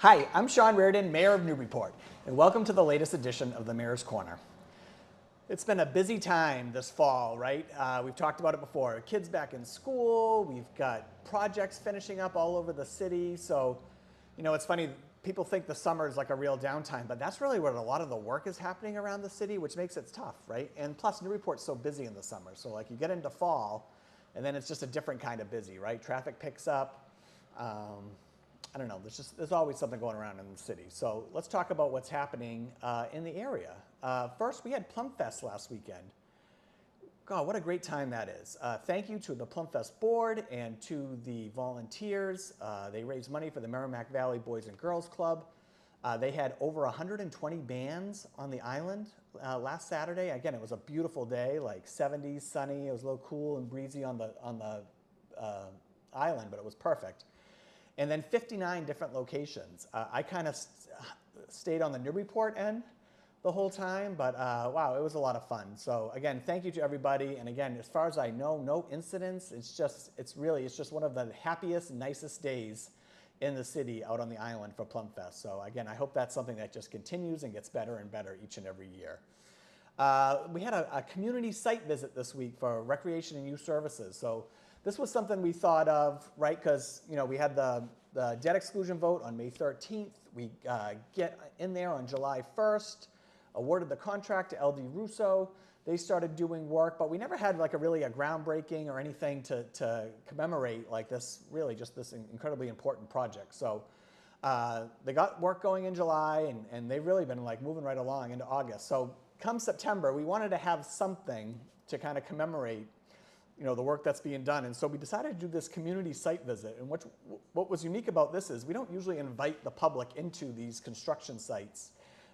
Hi, I'm Sean Reardon, Mayor of Newburyport, and welcome to the latest edition of the Mayor's Corner. It's been a busy time this fall, right? We've talked about it before. Kids back in school, we've got projects finishing up all over the city. So, you know, it's funny, people think the summer is like a real downtime, but that's really where a lot of the work is happening around the city, which makes it tough, right? And plus, Newburyport's so busy in the summer. So like you get into fall, and then it's just a different kind of busy, right? Traffic picks up. I don't know, there's always something going around in the city. So let's talk about what's happening in the area. First, we had Plumfest last weekend. God, what a great time that is. Thank you to the Plumfest board and to the volunteers. They raised money for the Merrimack Valley Boys and Girls Club. They had over 120 bands on the island last Saturday. Again, it was a beautiful day, like 70s, sunny. It was a little cool and breezy on the island, but it was perfect. And then 59 different locations. I kind of stayed on the Newburyport end the whole time, but wow, it was a lot of fun. So again, thank you to everybody. And again, as far as I know, no incidents. It's just one of the happiest, nicest days in the city out on the island for Plumfest. So again, I hope that's something that just continues and gets better and better each and every year. We had a community site visit this week for Recreation and Youth Services. So this was something we thought of, right? Because we had the debt exclusion vote on May 13th. We get in there on July 1st, awarded the contract to LD Russo. They started doing work, but we never had like a groundbreaking or anything to commemorate like this, really just this incredibly important project. So they got work going in July, and they've really been like moving right along into August. So come September, we wanted to have something to kind of commemorate the work that's being done. And so we decided to do this community site visit. And what was unique about this is we don't usually invite the public into these construction sites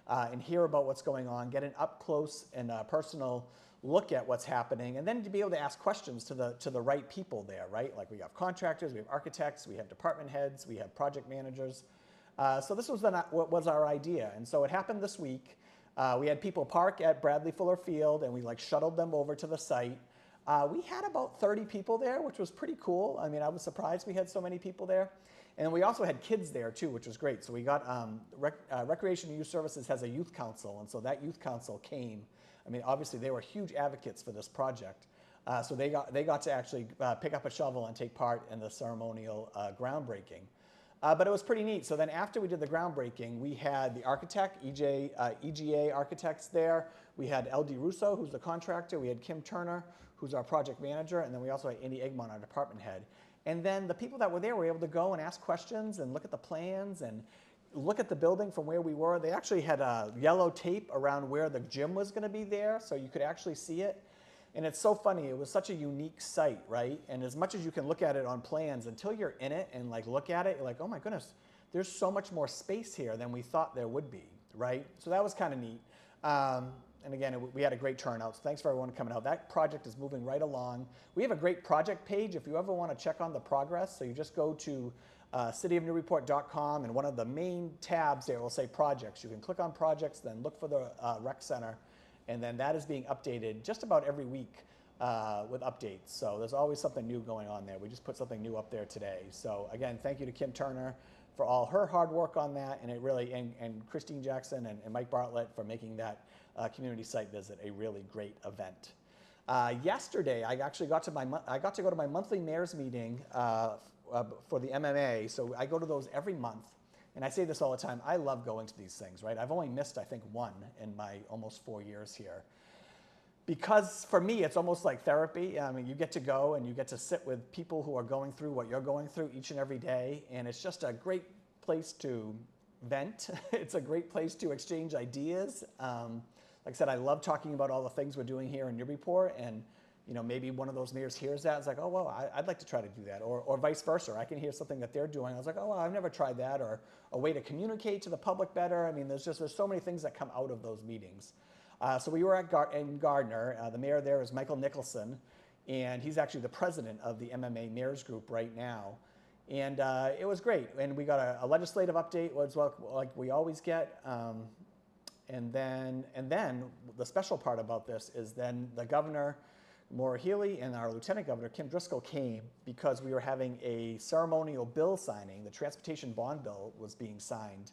and hear about what's going on, get an up close and personal look at what's happening, and then to be able to ask questions to the right people there, right? Like we have contractors, we have architects, we have department heads, we have project managers. So this was what was our idea. And so it happened this week. We had people park at Bradley Fuller Field, and we shuttled them over to the site. We had about 30 people there, which was pretty cool. I mean, I was surprised we had so many people there. And we also had kids there too, which was great. So we got Recreation and Youth Services has a youth council, and so that youth council came. I mean, obviously they were huge advocates for this project. So they got to actually pick up a shovel and take part in the ceremonial groundbreaking. But it was pretty neat. So then after we did the groundbreaking, we had the architect, EGA Architects there. We had LD Russo, who's the contractor. We had Kim Turner, who's our project manager. And then we also had Andy Eggman, our department head. And then the people that were there were able to go and ask questions and look at the plans and look at the building from where we were. They actually had yellow tape around where the gym was going to be there, so you could actually see it. And it's so funny, it was such a unique site, right? And as much as you can look at it on plans, until you're in it and look at it, you're like, oh my goodness, there's so much more space here than we thought there would be, right? So that was kind of neat. And again, we had a great turnout, so thanks for everyone coming out. That project is moving right along. We have a great project page if you ever want to check on the progress. So you just go to cityofnewburyport.com, and one of the main tabs there will say projects. You can click on projects, then look for the rec center. And then that is being updated just about every week with updates. So there's always something new going on there. We just put something new up there today. So again, thank you to Kim Turner for all her hard work on that, and and Christine Jackson and Mike Bartlett for making that community site visit a really great event. Yesterday, I actually got to go to my monthly mayor's meeting for the MMA. So I go to those every month. And I say this all the time, I love going to these things, right? I've only missed, I think, one in my almost 4 years here. Because for me, it's almost like therapy. I mean, you get to go and you get to sit with people who are going through what you're going through each and every day. And it's just a great place to vent. It's a great place to exchange ideas. Like I said, I love talking about all the things we're doing here in Newburyport, and maybe one of those mayors hears that. It's like, oh, well, I'd like to try to do that. Or vice versa. I can hear something that they're doing. I was like, oh, well, I've never tried that. Or a way to communicate to the public better. I mean, there's so many things that come out of those meetings. So we were in Gardner. The mayor there is Michael Nicholson, and he's actually the president of the MMA Mayors Group right now. And it was great. And we got a legislative update, like we always get. And then the special part about this is then the governor Maura Healey and our Lieutenant Governor, Kim Driscoll, came because we were having a ceremonial bill signing. The transportation bond bill was being signed.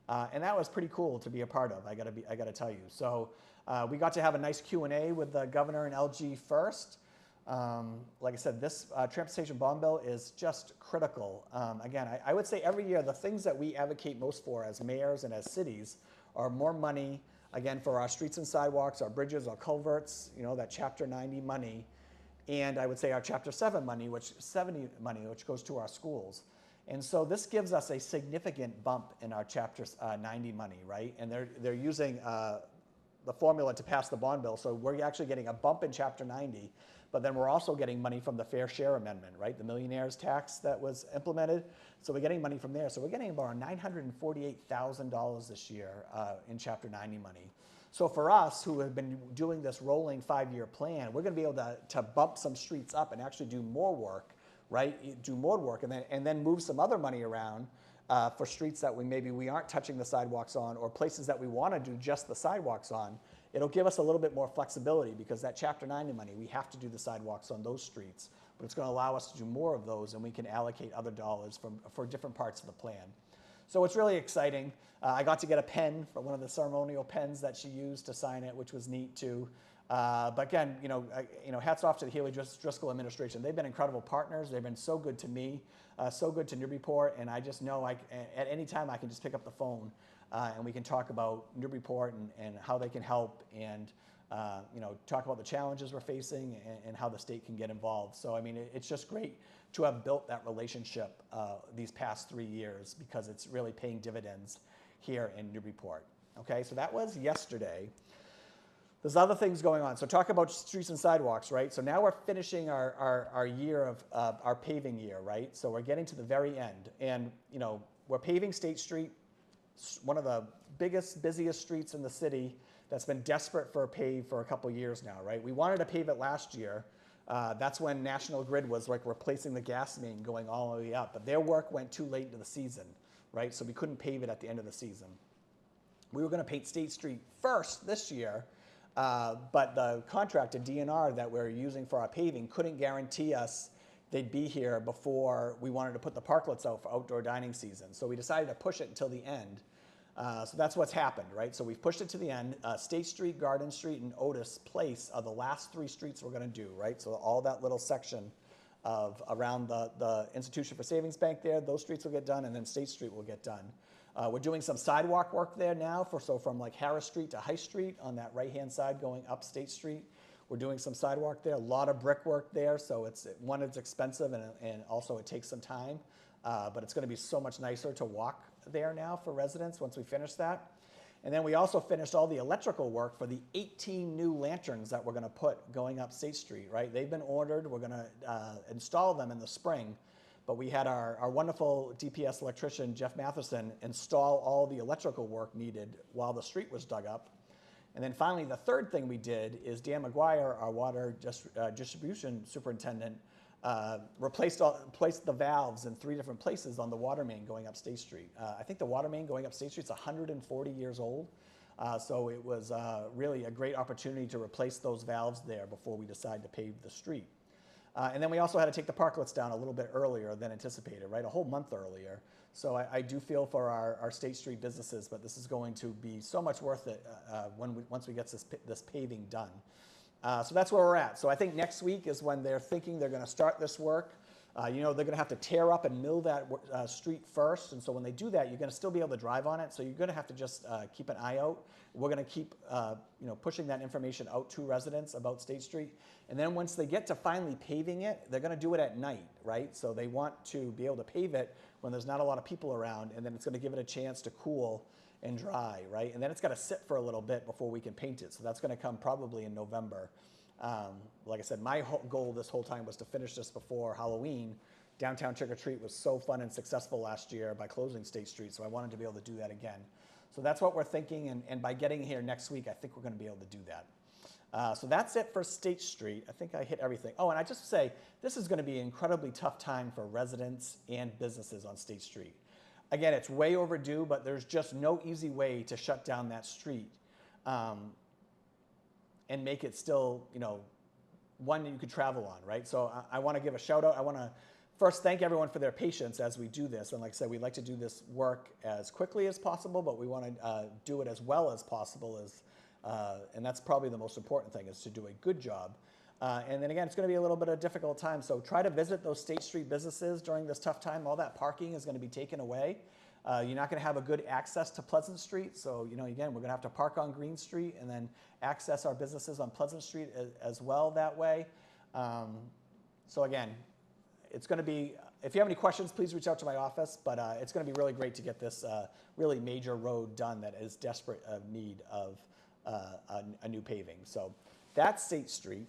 And that was pretty cool to be a part of, I gotta tell you. So we got to have a nice Q&A with the governor and LG first. Like I said, this transportation bond bill is just critical. Again, I would say every year the things that we advocate most for as mayors and as cities are more money, again, for our streets and sidewalks, our bridges, our culverts, you know, that Chapter 90 money, and I would say our Chapter 70 money, which goes to our schools. And so this gives us a significant bump in our Chapter 90 money, right? And they're using the formula to pass the bond bill, so we're actually getting a bump in Chapter 90, but then we're also getting money from the Fair Share Amendment, right? The millionaires tax that was implemented. So we're getting money from there. So we're getting about $948,000 this year in Chapter 90 money. So for us, who have been doing this rolling 5-year plan, we're gonna be able to bump some streets up and actually do more work, right? Do more work and then move some other money around for streets that we aren't touching the sidewalks on, or places that we wanna do just the sidewalks on. It'll give us a little bit more flexibility because that Chapter 90 money, we have to do the sidewalks on those streets, but it's going to allow us to do more of those, and we can allocate other dollars for different parts of the plan. So it's really exciting. I got to get a pen, for one of the ceremonial pens that she used to sign it, which was neat too. But again, hats off to the Healey Driscoll administration. They've been incredible partners. They've been so good to me, so good to Newburyport, and I just know at any time I can just pick up the phone and we can talk about Newburyport and how they can help, and talk about the challenges we're facing and how the state can get involved. So I mean, it's just great to have built that relationship these past 3 years, because it's really paying dividends here in Newburyport. Okay, so that was yesterday. There's other things going on. So talk about streets and sidewalks, right? So now we're finishing our year of our paving year, right? So we're getting to the very end, and we're paving State Street, one of the biggest, busiest streets in the city that's been desperate for a pave for a couple years now, right? We wanted to pave it last year. That's when National Grid was like replacing the gas main going all the way up, but their work went too late into the season, right? So we couldn't pave it at the end of the season. We were gonna paint State Street first this year, but the contractor, DNR, that we're using for our paving couldn't guarantee us they'd be here before we wanted to put the parklets out for outdoor dining season. So we decided to push it until the end. So that's what's happened, right? So we've pushed it to the end. State Street, Garden Street, and Otis Place are the last 3 streets we're gonna do, right? So all that little section of around the Institution for Savings Bank there, those streets will get done, and then State Street will get done. We're doing some sidewalk work there now, from like Harris Street to High Street on that right-hand side going up State Street. We're doing some sidewalk there, a lot of brickwork there, so it's expensive, and also it takes some time, but it's gonna be so much nicer to walk there now for residents once we finish that. And then we also finished all the electrical work for the 18 new lanterns that we're gonna put going up State Street, right? They've been ordered, we're gonna install them in the spring, but we had our wonderful DPS electrician, Jeff Matheson, install all the electrical work needed while the street was dug up. And then finally, the third thing we did is Dan McGuire, our water distribution superintendent, placed the valves in 3 different places on the water main going up State Street. I think the water main going up State Street is 140 years old. So it was really a great opportunity to replace those valves there before we decide to pave the street. And then we also had to take the parklets down a little bit earlier than anticipated, right? A whole month earlier. So I do feel for our State Street businesses, but this is going to be so much worth it once we get this paving done. So that's where we're at. So I think next week is when they're thinking they're gonna start this work. They're gonna have to tear up and mill that street first, and so when they do that, you're gonna still be able to drive on it, so you're gonna have to just keep an eye out. We're gonna keep pushing that information out to residents about State Street, and then once they get to finally paving it, they're gonna do it at night, right? So they want to be able to pave it when there's not a lot of people around, and then it's gonna give it a chance to cool and dry, right? And then it's gotta sit for a little bit before we can paint it, so that's gonna come probably in November. Like I said, my goal this whole time was to finish this before Halloween. Downtown Trick or Treat was so fun and successful last year by closing State Street, so I wanted to be able to do that again. So that's what we're thinking, and by getting here next week, I think we're gonna be able to do that. So that's it for State Street. I think I hit everything. Oh, and I just say, this is gonna be an incredibly tough time for residents and businesses on State Street. Again, it's way overdue, but there's just no easy way to shut down that street and make it still, one that you could travel on, right? So I want to give a shout out. I want to first thank everyone for their patience as we do this. And like I said, we'd like to do this work as quickly as possible, but we want to do it as well as possible. And that's probably the most important thing, is to do a good job. And then again, it's going to be a little bit of a difficult time. So try to visit those State Street businesses during this tough time. All that parking is going to be taken away. You're not going to have a good access to Pleasant Street. So, again, we're going to have to park on Green Street and then access our businesses on Pleasant Street as well that way. So again, it's going to be, if you have any questions, please reach out to my office. But it's going to be really great to get this really major road done that is desperate need of a new paving. So that's State Street.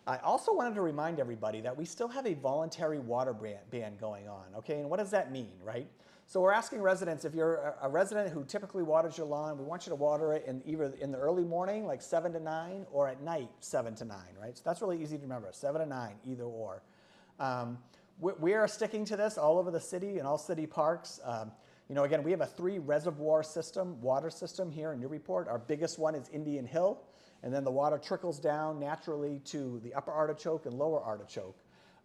I also wanted to remind everybody that we still have a voluntary water ban going on, okay? And what does that mean, right? So we're asking residents, if you're a resident who typically waters your lawn, we want you to water it either in the early morning, like 7 to 9, or at night, 7 to 9, right? So that's really easy to remember, 7 to 9, either or. We are sticking to this all over the city, in all city parks. Again, we have a 3-reservoir system, water system here in Newburyport. Our biggest one is Indian Hill, and then the water trickles down naturally to the upper artichoke and lower artichoke.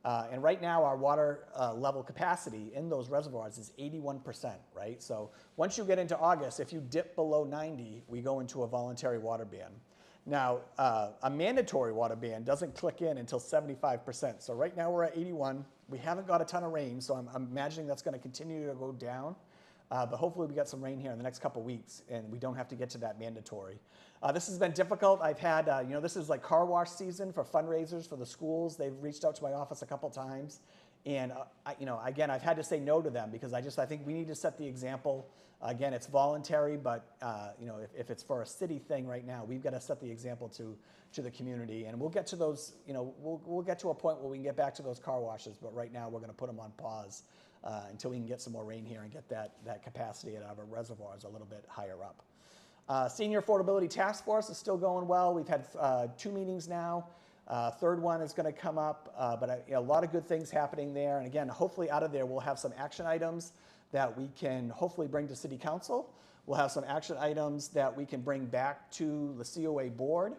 And right now, our water level capacity in those reservoirs is 81%, right? So once you get into August, if you dip below 90, we go into a voluntary water ban. Now, a mandatory water ban doesn't click in until 75%. So right now, we're at 81. We haven't got a ton of rain, so I'm imagining that's going to continue to go down. But hopefully we get some rain here in the next couple weeks, and we don't have to get to that mandatory. This has been difficult. I've had, this is like car wash season for fundraisers for the schools. They've reached out to my office a couple times. And, again, I've had to say no to them because I think we need to set the example. Again, it's voluntary, but, if it's for a city thing right now, we've got to set the example to the community. And we'll get to those, we'll get to a point where we can get back to those car washes. But right now, we're going to put them on pause until we can get some more rain here and get that capacity at our reservoirs a little bit higher up. Senior Affordability Task Force is still going well. We've had 2 meetings now. Third one is going to come up, but a lot of good things happening there. And again, hopefully out of there, we'll have some action items that we can hopefully bring to City Council. We'll have some action items that we can bring back to the COA board.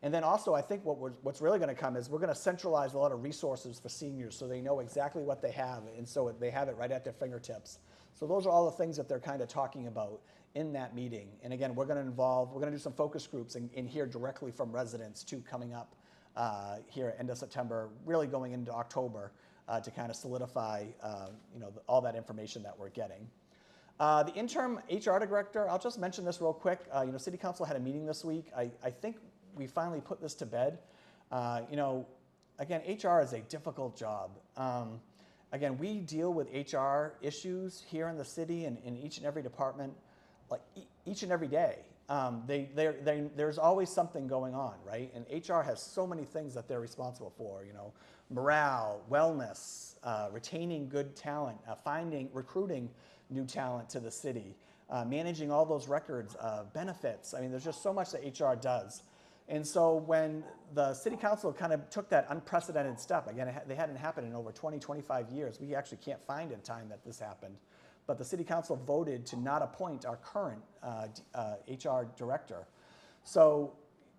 And then also, I think what's really going to come is we're going to centralize a lot of resources for seniors so they know exactly what they have, and so they have it right at their fingertips. So those are all the things that they're kind of talking about in that meeting. And again, we're going to do some focus groups and hear directly from residents too, coming up here at end of September, really going into October to kind of solidify all that information that we're getting. The interim HR director, I'll just mention this real quick. City Council had a meeting this week. I think we finally put this to bed. Again, HR is a difficult job. Again, we deal with HR issues here in the city and in each and every department, like each and every day. There's always something going on, right? And HR has so many things that they're responsible for, morale, wellness, retaining good talent, recruiting new talent to the city, managing all those records, benefits. I mean, there's just so much that HR does. And so when the City Council kind of took that unprecedented step, again, they hadn't happened in over 20, 25 years. We actually can't find a time that this happened. But the City Council voted to not appoint our current HR director. So,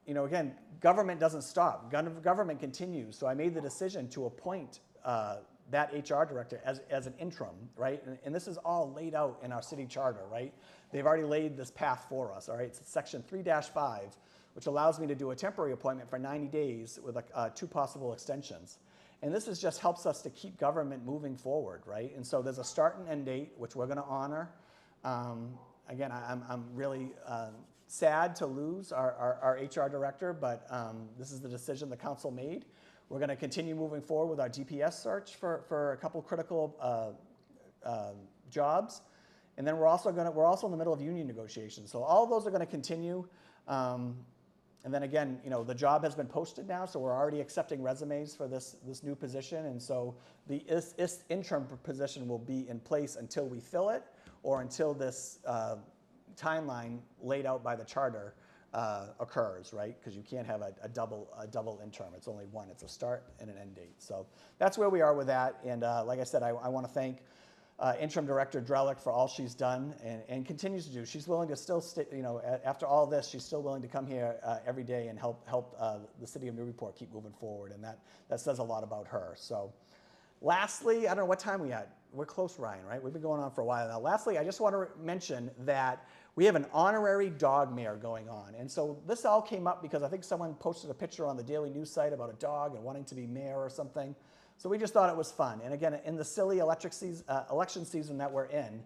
again, government doesn't stop. Government continues. So I made the decision to appoint that HR director as an interim, right? And this is all laid out in our city charter, right? They've already laid this path for us, all right? It's section 3-5, which allows me to do a temporary appointment for 90 days with 2 possible extensions. And this just helps us to keep government moving forward, right? And so there's a start and end date, which we're going to honor. Again, I'm really sad to lose our HR director, but this is the decision the council made. We're going to continue moving forward with our DPS search for a couple critical jobs, and then we're also in the middle of union negotiations. So all of those are going to continue. And then again, the job has been posted now, so we're already accepting resumes for this new position. And so the interim position will be in place until we fill it, or until this timeline laid out by the charter occurs, right? Because you can't have a double interim. It's only one. It's a start and an end date. So that's where we are with that. And like I said, I want to thank Interim Director Drellick for all she's done and continues to do. She's willing to still, after all this, she's still willing to come here every day and help the city of Newburyport keep moving forward, and that says a lot about her. So, lastly, I don't know what time we at. We're close, Ryan, right? We've been going on for a while now. Lastly, I just want to mention that we have an honorary dog mayor going on, and so this all came up because I think someone posted a picture on the Daily News site about a dog and wanting to be mayor or something. So we just thought it was fun. And again, in the silly election season that we're in,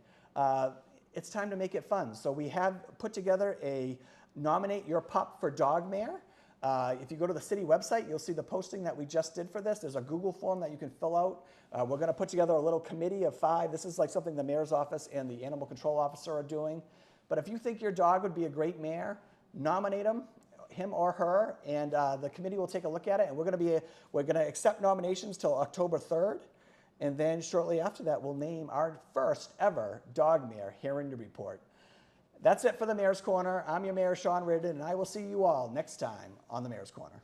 it's time to make it fun. So we have put together a Nominate Your Pup for Dog Mayor. If you go to the city website, you'll see the posting that we just did for this. There's a Google form that you can fill out. We're going to put together a little committee of 5. This is like something the mayor's office and the animal control officer are doing. But if you think your dog would be a great mayor, nominate him or her, and the committee will take a look at it. And we're going to accept nominations till October 3rd, and then shortly after that, we'll name our first ever dog mayor here in Newburyport. That's it for the Mayor's Corner. I'm your Mayor, Sean Reardon, and I will see you all next time on the Mayor's Corner.